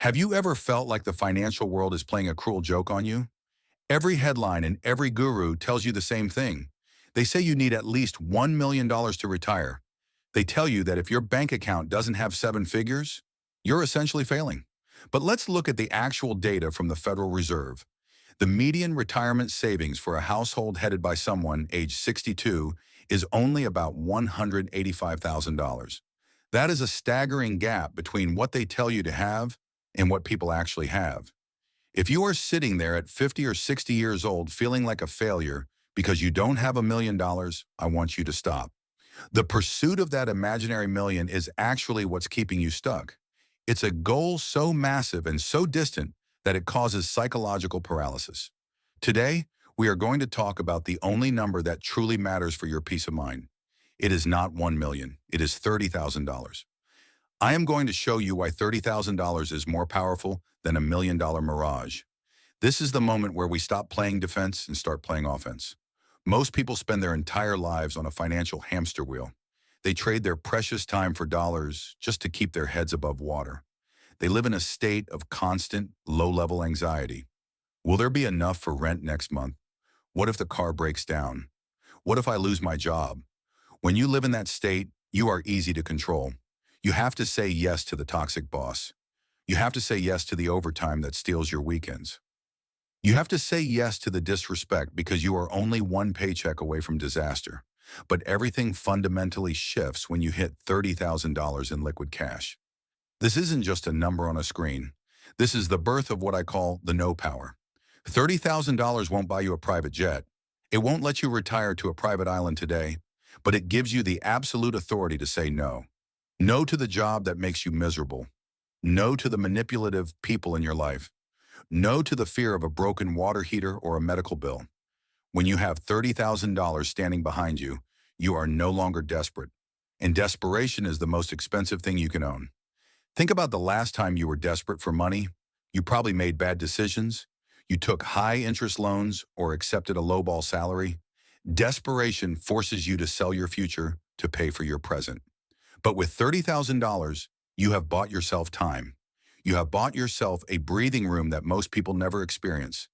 Have you ever felt like the financial world is playing a cruel joke on you? Every headline and every guru tells you the same thing. They say you need at least $1 million to retire. They tell you that if your bank account doesn't have seven figures, you're essentially failing. But let's look at the actual data from the Federal Reserve. The median retirement savings for a household headed by someone age 62 is only about $185,000. That is a staggering gap between what they tell you to have and what people actually have. If you are sitting there at 50 or 60 years old feeling like a failure because you don't have $1 million, I want you to stop. The pursuit of that imaginary million is actually what's keeping you stuck. It's a goal so massive and so distant that it causes psychological paralysis. Today, we are going to talk about the only number that truly matters for your peace of mind. It is not 1 million, it is $30,000. I am going to show you why $30,000 is more powerful than $1 million mirage. This is the moment where we stop playing defense and start playing offense. Most people spend their entire lives on a financial hamster wheel. They trade their precious time for dollars just to keep their heads above water. They live in a state of constant, low-level anxiety. Will there be enough for rent next month? What if the car breaks down? What if I lose my job? When you live in that state, you are easy to control. You have to say yes to the toxic boss. You have to say yes to the overtime that steals your weekends. You have to say yes to the disrespect because you are only one paycheck away from disaster. But everything fundamentally shifts when you hit $30,000 in liquid cash. This isn't just a number on a screen. This is the birth of what I call the no power. $30,000 won't buy you a private jet. It won't let you retire to a private island today, but it gives you the absolute authority to say no. No to the job that makes you miserable. No to the manipulative people in your life. No to the fear of a broken water heater or a medical bill. When you have $30,000 standing behind you, you are no longer desperate. And desperation is the most expensive thing you can own. Think about the last time you were desperate for money. You probably made bad decisions. You took high-interest loans or accepted a lowball salary. Desperation forces you to sell your future to pay for your present. But with $30,000, you have bought yourself time. You have bought yourself a breathing room that most people never experience.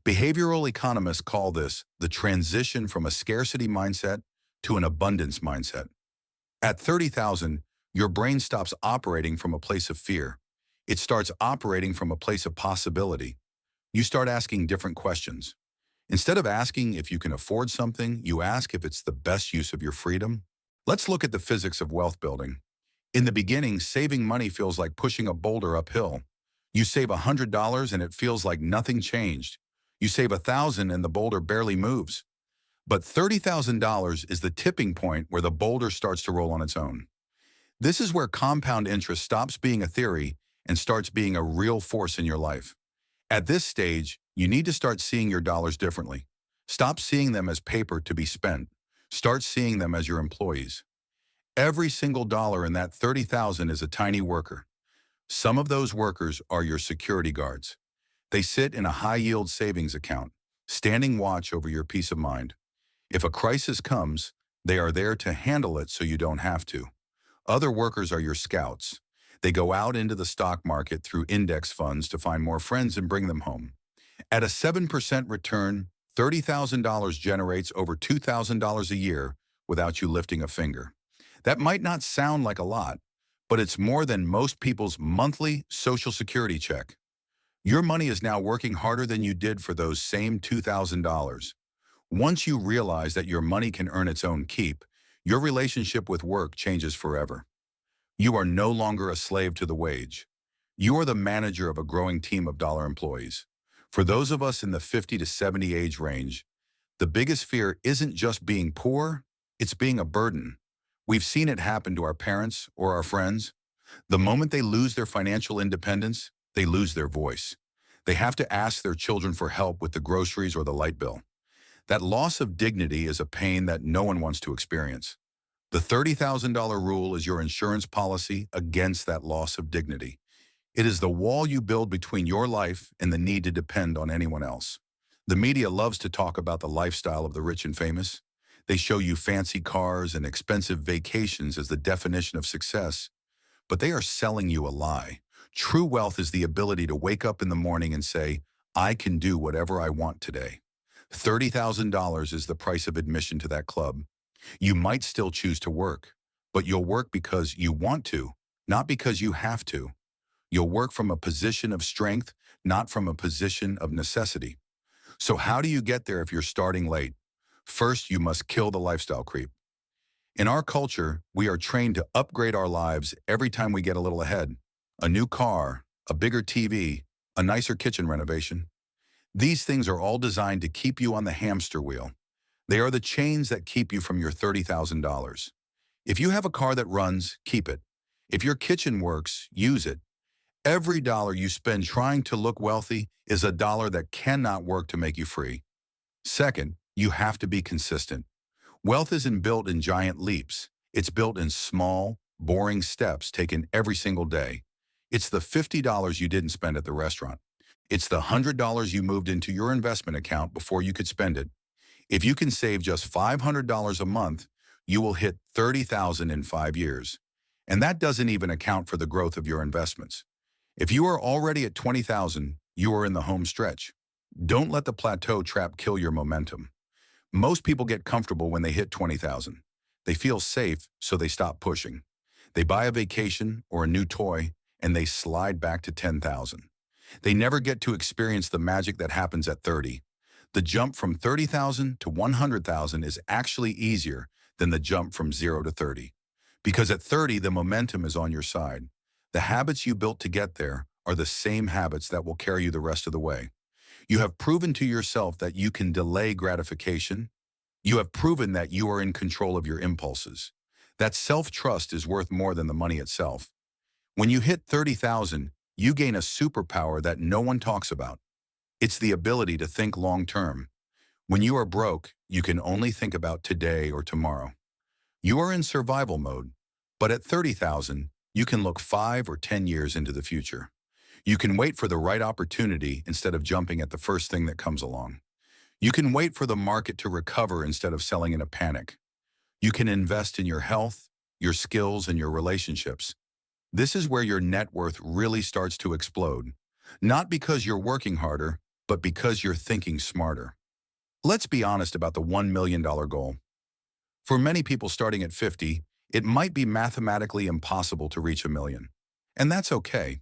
Behavioral economists call this the transition from a scarcity mindset to an abundance mindset. At 30,000, your brain stops operating from a place of fear. It starts operating from a place of possibility. You start asking different questions. Instead of asking if you can afford something, you ask if it's the best use of your freedom. Let's look at the physics of wealth building. In the beginning, saving money feels like pushing a boulder uphill. You save $100 and it feels like nothing changed. You save $1,000 and the boulder barely moves. But $30,000 is the tipping point where the boulder starts to roll on its own. This is where compound interest stops being a theory and starts being a real force in your life. At this stage, you need to start seeing your dollars differently. Stop seeing them as paper to be spent. Start seeing them as your employees. Every single dollar in that $30,000 is a tiny worker. Some of those workers are your security guards. They sit in a high-yield savings account, standing watch over your peace of mind. If a crisis comes, they are there to handle it so you don't have to. Other workers are your scouts. They go out into the stock market through index funds to find more friends and bring them home. At a 7% return, $30,000 generates over $2,000 a year without you lifting a finger. That might not sound like a lot, but it's more than most people's monthly Social Security check. Your money is now working harder than you did for those same $2,000. Once you realize that your money can earn its own keep, your relationship with work changes forever. You are no longer a slave to the wage. You are the manager of a growing team of dollar employees. For those of us in the 50 to 70 age range, the biggest fear isn't just being poor, it's being a burden. We've seen it happen to our parents or our friends. The moment they lose their financial independence, they lose their voice. They have to ask their children for help with the groceries or the light bill. That loss of dignity is a pain that no one wants to experience. The $30,000 rule is your insurance policy against that loss of dignity. It is the wall you build between your life and the need to depend on anyone else. The media loves to talk about the lifestyle of the rich and famous. They show you fancy cars and expensive vacations as the definition of success. But they are selling you a lie, True wealth is the ability to wake up in the morning and say, I can do whatever I want today. $30,000 is the price of admission to that club. You might still choose to work, but you'll work because you want to, not because you have to. You'll work from a position of strength, not from a position of necessity. So how do you get there if you're starting late? First, you must kill the lifestyle creep. In our culture, we are trained to upgrade our lives every time we get a little ahead. A new car, a bigger TV, a nicer kitchen renovation. These things are all designed to keep you on the hamster wheel. They are the chains that keep you from your $30,000. If you have a car that runs, keep it. If your kitchen works, use it. Every dollar you spend trying to look wealthy is a dollar that cannot work to make you free. Second, you have to be consistent. Wealth isn't built in giant leaps. It's built in small, boring steps taken every single day. It's the $50 you didn't spend at the restaurant. It's the $100 you moved into your investment account before you could spend it. If you can save just $500 a month, you will hit $30,000 in 5 years. And that doesn't even account for the growth of your investments. If you are already at $20,000, you are in the home stretch. Don't let the plateau trap kill your momentum. Most people get comfortable when they hit 20,000. They feel safe, so they stop pushing. They buy a vacation or a new toy, and they slide back to 10,000. They never get to experience the magic that happens at 30. The jump from 30,000 to 100,000 is actually easier than the jump from 0 to 30. Because at 30, the momentum is on your side. The habits you built to get there are the same habits that will carry you the rest of the way. You have proven to yourself that you can delay gratification. You have proven that you are in control of your impulses. That self-trust is worth more than the money itself. When you hit 30,000, you gain a superpower that no one talks about. It's the ability to think long-term. When you are broke, you can only think about today or tomorrow. You are in survival mode, but at 30,000, you can look 5 or 10 years into the future. You can wait for the right opportunity instead of jumping at the first thing that comes along. You can wait for the market to recover instead of selling in a panic. You can invest in your health, your skills, and your relationships. This is where your net worth really starts to explode. Not because you're working harder, but because you're thinking smarter. Let's be honest about the $1 million goal. For many people starting at 50, it might be mathematically impossible to reach $1 million. And that's okay.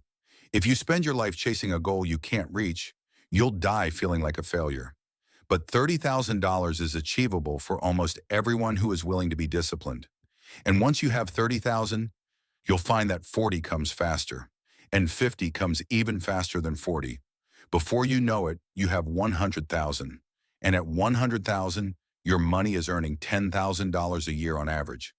If you spend your life chasing a goal you can't reach, you'll die feeling like a failure. But $30,000 is achievable for almost everyone who is willing to be disciplined. And once you have 30,000, you'll find that 40 comes faster, and 50 comes even faster than 40. Before you know it, you have 100,000. And at 100,000, your money is earning $10,000 a year on average.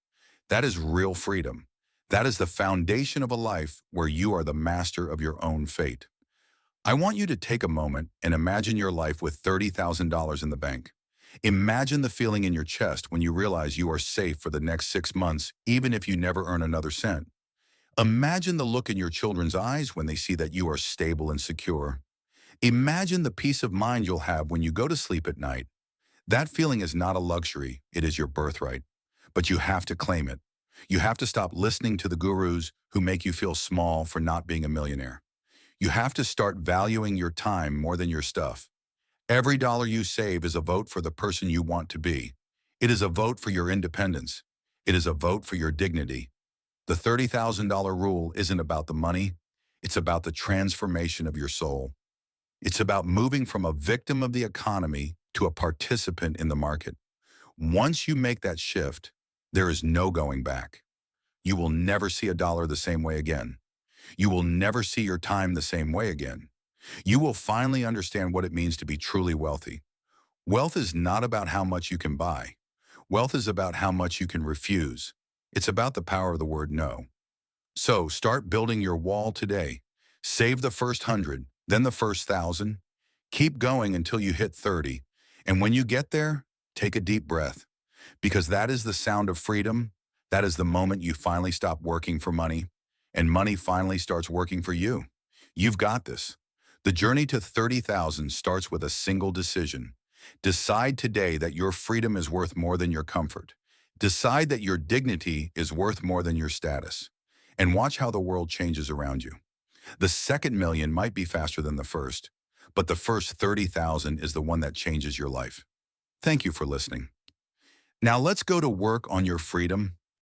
That is real freedom. That is the foundation of a life where you are the master of your own fate. I want you to take a moment and imagine your life with $30,000 in the bank. Imagine the feeling in your chest when you realize you are safe for the next 6 months, even if you never earn another cent. Imagine the look in your children's eyes when they see that you are stable and secure. Imagine the peace of mind you'll have when you go to sleep at night. That feeling is not a luxury, it is your birthright. But you have to claim it. You have to stop listening to the gurus who make you feel small for not being a millionaire. You have to start valuing your time more than your stuff. Every dollar you save is a vote for the person you want to be. It is a vote for your independence. It is a vote for your dignity. The $30,000 rule isn't about the money. It's about the transformation of your soul. It's about moving from a victim of the economy to a participant in the market. Once you make that shift, there is no going back. You will never see a dollar the same way again. You will never see your time the same way again. You will finally understand what it means to be truly wealthy. Wealth is not about how much you can buy. Wealth is about how much you can refuse. It's about the power of the word no. So start building your wall today. Save the first 100, then the first 1,000. Keep going until you hit 30. And when you get there, take a deep breath. Because that is the sound of freedom. That is the moment you finally stop working for money, and money finally starts working for you. You've got this. The journey to 30,000 starts with a single decision. Decide today that your freedom is worth more than your comfort. Decide that your dignity is worth more than your status. And watch how the world changes around you. The second million might be faster than the first, but the first 30,000 is the one that changes your life. Thank you for listening. Now let's go to work on your freedom